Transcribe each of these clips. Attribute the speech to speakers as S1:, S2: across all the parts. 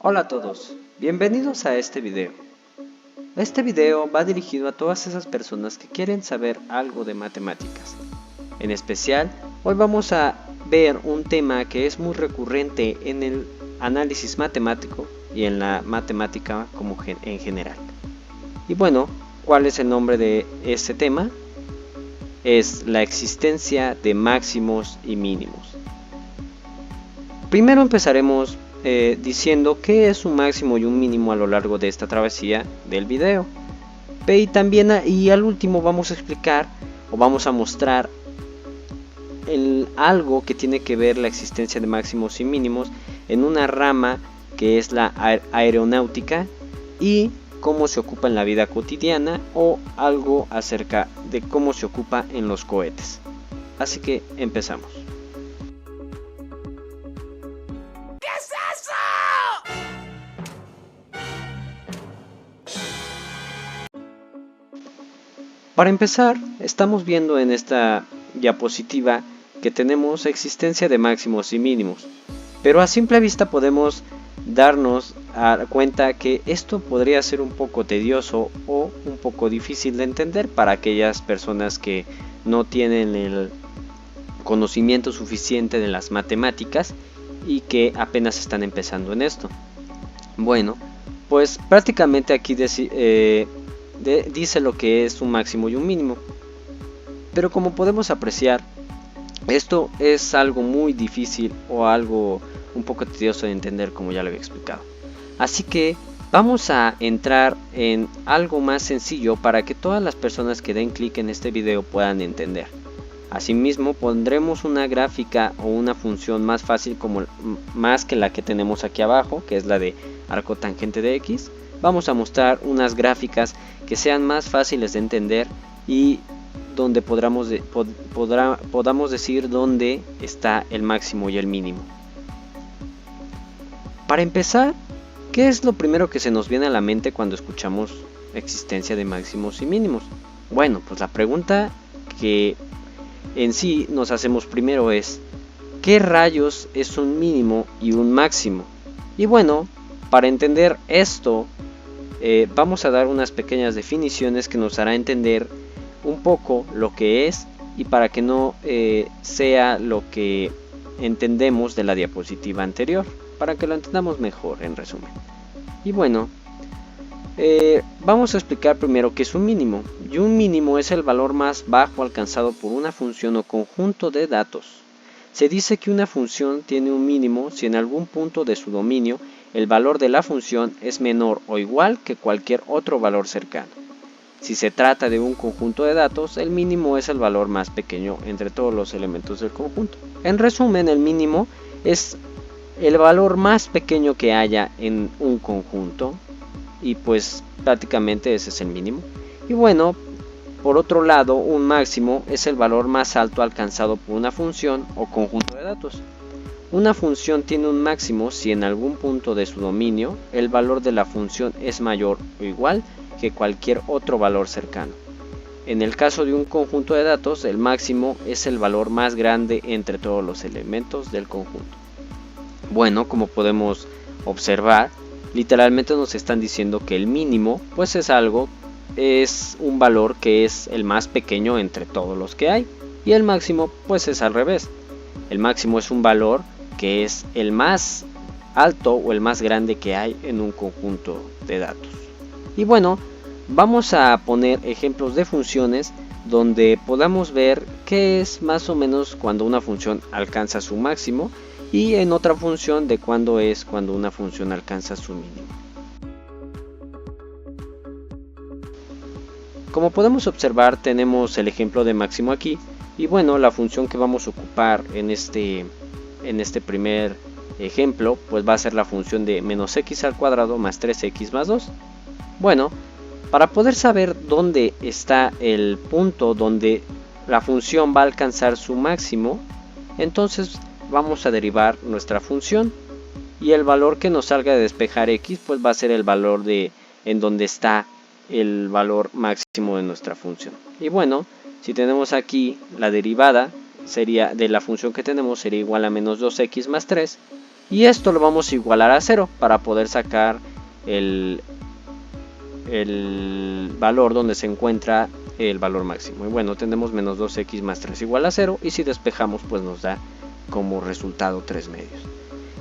S1: Hola a todos, bienvenidos a este video. Este video va dirigido a todas esas personas que quieren saber algo de matemáticas. En especial, hoy vamos a ver un tema que es muy recurrente en el análisis matemático y en la matemática en general. Y bueno, ¿cuál es el nombre de este tema? Es la existencia de máximos y mínimos. Primero empezaremos diciendo qué es un máximo y un mínimo a lo largo de esta travesía del video. Y también y al último vamos a explicar o vamos a mostrar algo que tiene que ver la existencia de máximos y mínimos en una rama que es la aeronáutica y cómo se ocupa en la vida cotidiana o algo acerca de cómo se ocupa en los cohetes. Así que empezamos. Para empezar, estamos viendo en esta diapositiva que tenemos existencia de máximos y mínimos, pero a simple vista podemos darnos cuenta que esto podría ser un poco tedioso o un poco difícil de entender para aquellas personas que no tienen el conocimiento suficiente de las matemáticas y que apenas están empezando en esto. Bueno, pues prácticamente aquí dice lo que es un máximo y un mínimo, pero como podemos apreciar, esto es algo muy difícil o algo un poco tedioso de entender, como ya lo había explicado. Así que vamos a entrar en algo más sencillo para que todas las personas que den clic en este video puedan entender. Asimismo, pondremos una gráfica o una función más fácil más que la que tenemos aquí abajo, que es la de arco tangente de x. Vamos a mostrar unas gráficas que sean más fáciles de entender y donde podamos decir dónde está el máximo y el mínimo. Para empezar, ¿qué es lo primero que se nos viene a la mente cuando escuchamos existencia de máximos y mínimos? Bueno, pues la pregunta que en sí nos hacemos primero es ¿qué rayos es un mínimo y un máximo? Y bueno, para entender esto vamos a dar unas pequeñas definiciones que nos hará entender un poco lo que es y para que no sea lo que entendemos de la diapositiva anterior, para que lo entendamos mejor en resumen. Y bueno, vamos a explicar primero qué es un mínimo. Y un mínimo es el valor más bajo alcanzado por una función o conjunto de datos. Se dice que una función tiene un mínimo si en algún punto de su dominio el valor de la función es menor o igual que cualquier otro valor cercano. Si se trata de un conjunto de datos, el mínimo es el valor más pequeño entre todos los elementos del conjunto. En resumen, el mínimo es el valor más pequeño que haya en un conjunto y pues prácticamente ese es el mínimo. Y bueno, por otro lado, un máximo es el valor más alto alcanzado por una función o conjunto de datos. Una función tiene un máximo si en algún punto de su dominio el valor de la función es mayor o igual que cualquier otro valor cercano. En el caso de un conjunto de datos, el máximo es el valor más grande entre todos los elementos del conjunto. Bueno, como podemos observar, literalmente nos están diciendo que el mínimo pues es un valor que es el más pequeño entre todos los que hay, y el máximo pues es al revés. El máximo es un valor que es el más alto o el más grande que hay en un conjunto de datos. Y bueno, vamos a poner ejemplos de funciones donde podamos ver qué es más o menos cuando una función alcanza su máximo y en otra función de cuándo es cuando una función alcanza su mínimo. Como podemos observar, tenemos el ejemplo de máximo aquí y bueno, la función que vamos a ocupar en este primer ejemplo pues va a ser la función de menos x al cuadrado más 3x más 2. Bueno, para poder saber dónde está el punto donde la función va a alcanzar su máximo, entonces vamos a derivar nuestra función y el valor que nos salga de despejar x pues va a ser el valor en donde está el valor máximo de nuestra función. Y bueno, si tenemos aquí la derivada sería de la función que tenemos sería igual a menos 2x más 3 y esto lo vamos a igualar a 0 para poder sacar el valor donde se encuentra el valor máximo. Y bueno, tenemos menos 2x más 3 igual a 0, y si despejamos pues nos da como resultado 3 medios.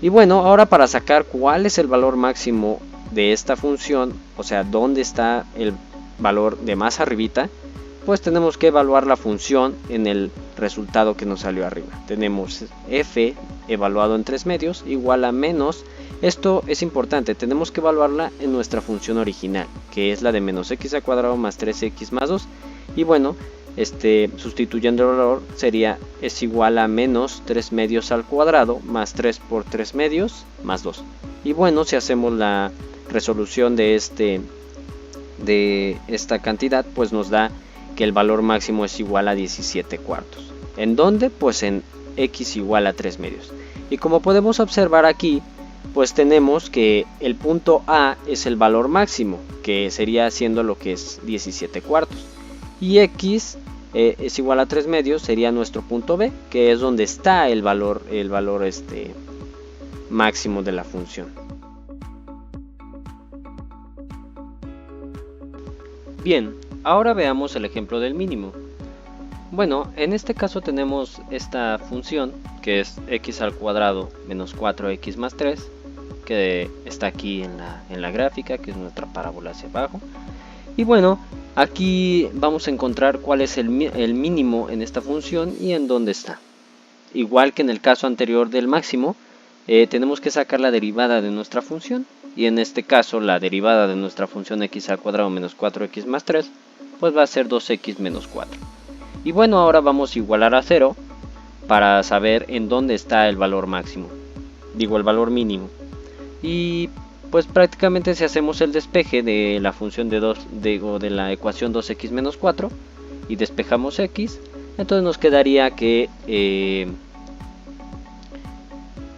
S1: Y bueno, ahora para sacar cuál es el valor máximo de esta función, o sea, dónde está el valor de más arribita, pues tenemos que evaluar la función en el resultado que nos salió arriba. Tenemos f evaluado en 3 medios igual a menos, esto es importante, tenemos que evaluarla en nuestra función original, que es la de menos x al cuadrado más 3x más 2, y bueno, sustituyendo el valor sería es igual a menos 3 medios al cuadrado más 3 por 3 medios más 2. Y bueno, si hacemos la resolución de esta cantidad, pues nos da que el valor máximo es igual a 17 cuartos. ¿En dónde? Pues en x igual a 3 medios. Y como podemos observar aquí, pues tenemos que el punto A es el valor máximo, que sería siendo lo que es 17 cuartos. Y x es igual a 3 medios, sería nuestro punto B, que es donde está el valor máximo de la función. Bien, ahora veamos el ejemplo del mínimo. Bueno, en este caso tenemos esta función que es x al cuadrado menos 4x más 3, que está aquí en la gráfica, que es nuestra parábola hacia abajo. Y bueno, aquí vamos a encontrar cuál es el mínimo en esta función y en dónde está. Igual que en el caso anterior del máximo, tenemos que sacar la derivada de nuestra función. Y en este caso la derivada de nuestra función x al cuadrado menos 4x más 3, pues va a ser 2x menos 4. Y bueno, ahora vamos a igualar a 0 para saber en dónde está el valor máximo. Digo, el valor mínimo. Y pues prácticamente si hacemos el despeje de la función de la ecuación 2x menos 4 y despejamos x, entonces nos quedaría que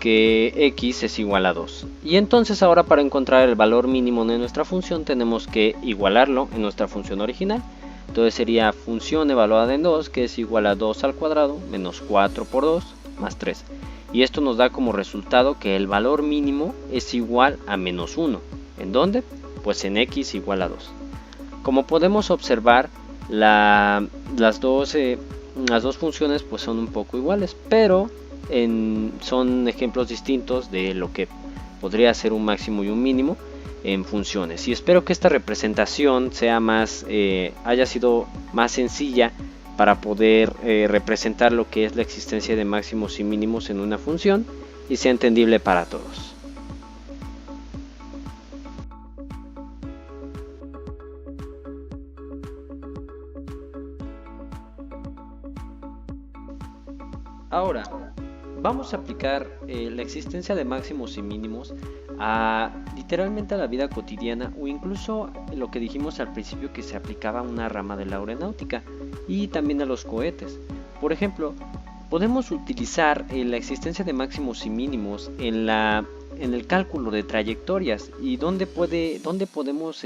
S1: x es igual a 2. Y entonces ahora para encontrar el valor mínimo de nuestra función tenemos que igualarlo en nuestra función original. Entonces sería función evaluada en 2, que es igual a 2 al cuadrado menos 4 por 2 más 3. Y esto nos da como resultado que el valor mínimo es igual a menos 1. ¿En dónde? Pues en x igual a 2. Como podemos observar, las dos funciones pues son un poco iguales, pero son ejemplos distintos de lo que podría ser un máximo y un mínimo en funciones. Y espero que esta representación haya sido más sencilla para poder representar lo que es la existencia de máximos y mínimos en una función y sea entendible para todos. Ahora, vamos a aplicar la existencia de máximos y mínimos literalmente a la vida cotidiana, o incluso lo que dijimos al principio, que se aplicaba a una rama de la aeronáutica y también a los cohetes. Por ejemplo, podemos utilizar la existencia de máximos y mínimos en el cálculo de trayectorias y dónde podemos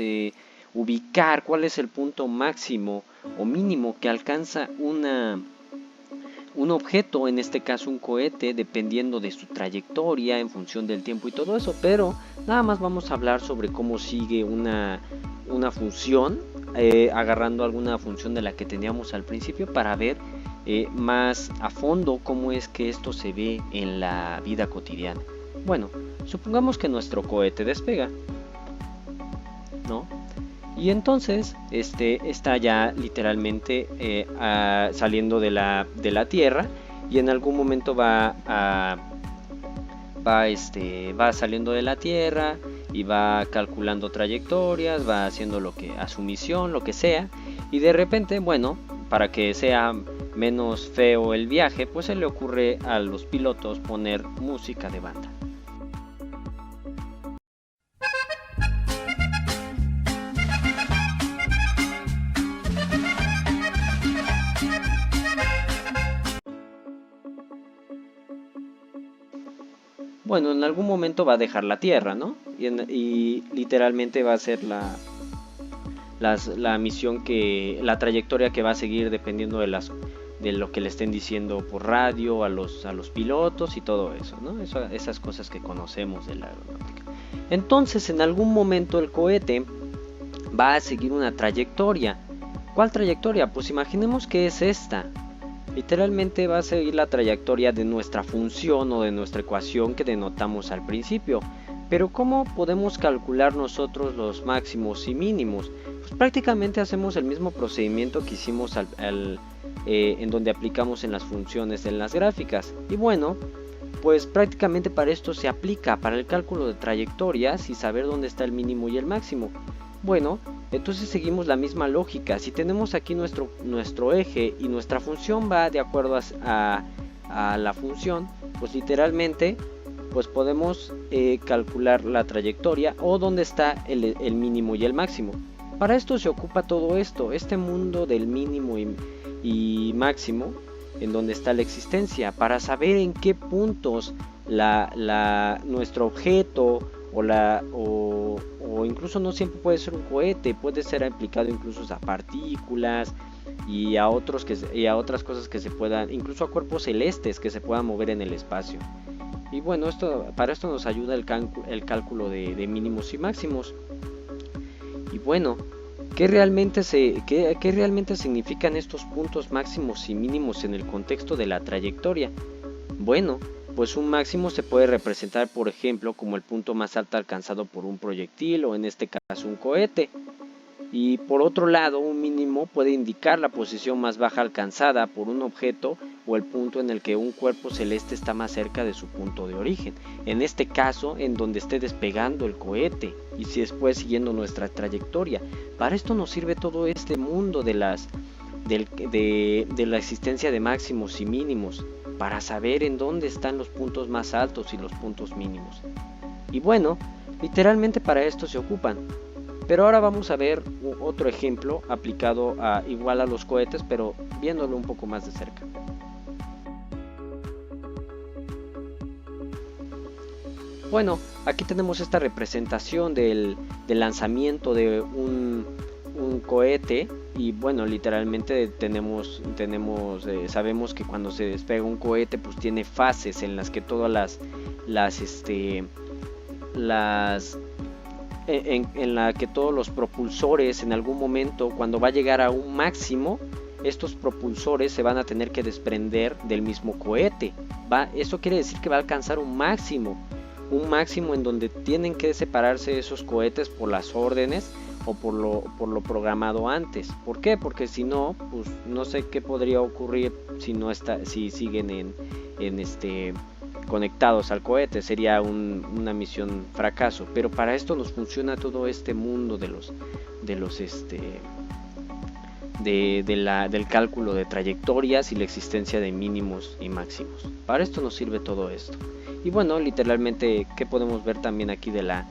S1: ubicar cuál es el punto máximo o mínimo que alcanza un objeto, en este caso un cohete, dependiendo de su trayectoria en función del tiempo y todo eso. Pero nada más vamos a hablar sobre cómo sigue una función, agarrando alguna función de la que teníamos al principio para ver más a fondo cómo es que esto se ve en la vida cotidiana. Bueno, supongamos que nuestro cohete despega, ¿no? Y entonces está ya literalmente saliendo de la Tierra, y en algún momento va saliendo de la Tierra y va calculando trayectorias, va haciendo a su misión, lo que sea, y de repente, bueno, para que sea menos feo el viaje, pues se le ocurre a los pilotos poner música de banda. Bueno, en algún momento va a dejar la Tierra, ¿no? Y literalmente va a ser la misión la trayectoria que va a seguir dependiendo lo que le estén diciendo por radio a los pilotos y todo eso, ¿no? Esas cosas que conocemos de la aeronáutica. Entonces, en algún momento el cohete va a seguir una trayectoria. ¿Cuál trayectoria? Pues imaginemos que es esta. Literalmente va a seguir la trayectoria de nuestra función o de nuestra ecuación que denotamos al principio. Pero ¿cómo podemos calcular nosotros los máximos y mínimos? Pues prácticamente hacemos el mismo procedimiento que hicimos en donde aplicamos en las funciones en las gráficas. Y bueno, pues prácticamente para esto se aplica para el cálculo de trayectorias y saber dónde está el mínimo y el máximo. Bueno, entonces seguimos la misma lógica. Si tenemos aquí nuestro eje y nuestra función va de acuerdo a la función, pues literalmente pues podemos calcular la trayectoria o dónde está el mínimo y el máximo. Para esto se ocupa todo esto, este mundo del mínimo y máximo, en donde está la existencia, para saber en qué puntos nuestro objeto o incluso no siempre puede ser un cohete, puede ser aplicado incluso a partículas y a otras cosas que se puedan, incluso a cuerpos celestes que se puedan mover en el espacio. Y bueno, para esto nos ayuda el cálculo de mínimos y máximos. Y bueno, ¿qué realmente significan estos puntos máximos y mínimos en el contexto de la trayectoria? Bueno, pues un máximo se puede representar, por ejemplo, como el punto más alto alcanzado por un proyectil o en este caso un cohete. Y por otro lado, un mínimo puede indicar la posición más baja alcanzada por un objeto o el punto en el que un cuerpo celeste está más cerca de su punto de origen. En este caso, en donde esté despegando el cohete y si después siguiendo nuestra trayectoria. Para esto nos sirve todo este mundo de la existencia de máximos y mínimos, para saber en dónde están los puntos más altos y los puntos mínimos. Y bueno, literalmente para esto se ocupan. Pero ahora vamos a ver otro ejemplo aplicado igual a los cohetes, pero viéndolo un poco más de cerca. Bueno, aquí tenemos esta representación del lanzamiento de un cohete. Y bueno, literalmente sabemos que cuando se despega un cohete pues tiene fases en las que todas en la que todos los propulsores en algún momento, cuando va a llegar a un máximo, estos propulsores se van a tener que desprender del mismo cohete. Eso quiere decir que va a alcanzar un máximo en donde tienen que separarse esos cohetes por las órdenes o por lo programado antes. ¿Por qué? Porque si no, pues no sé qué podría ocurrir si siguen conectados al cohete. Sería una misión fracaso. Pero para esto nos funciona todo este mundo del cálculo de trayectorias y la existencia de mínimos y máximos. Para esto nos sirve todo esto. Y bueno, literalmente, ¿qué podemos ver también aquí de la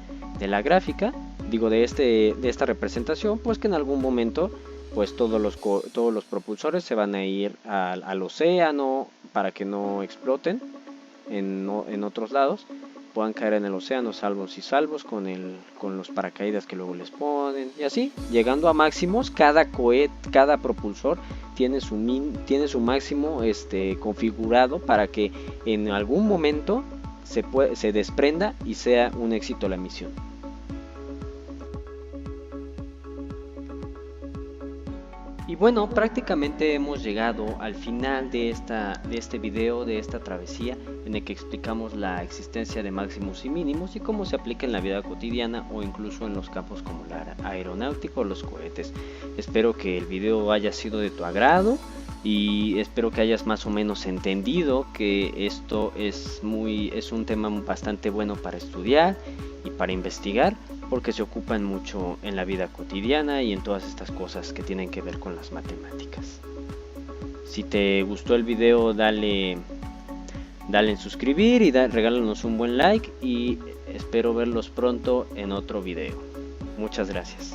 S1: gráfica? Digo, de esta representación, pues que en algún momento pues todos los propulsores se van a ir al océano para que no exploten en otros lados, puedan caer en el océano salvos y salvos con los paracaídas que luego les ponen, y así llegando a máximos. Cada propulsor tiene su máximo configurado para que en algún momento se desprenda y sea un éxito la misión. Y bueno, prácticamente hemos llegado al final de este video, de esta travesía, en el que explicamos la existencia de máximos y mínimos y cómo se aplica en la vida cotidiana o incluso en los campos como la aeronáutica o los cohetes. Espero que el video haya sido de tu agrado y espero que hayas más o menos entendido que esto es un tema bastante bueno para estudiar y para investigar, porque se ocupan mucho en la vida cotidiana y en todas estas cosas que tienen que ver con las matemáticas. Si te gustó el video, dale en suscribir y regálanos un buen like, y espero verlos pronto en otro video. Muchas gracias.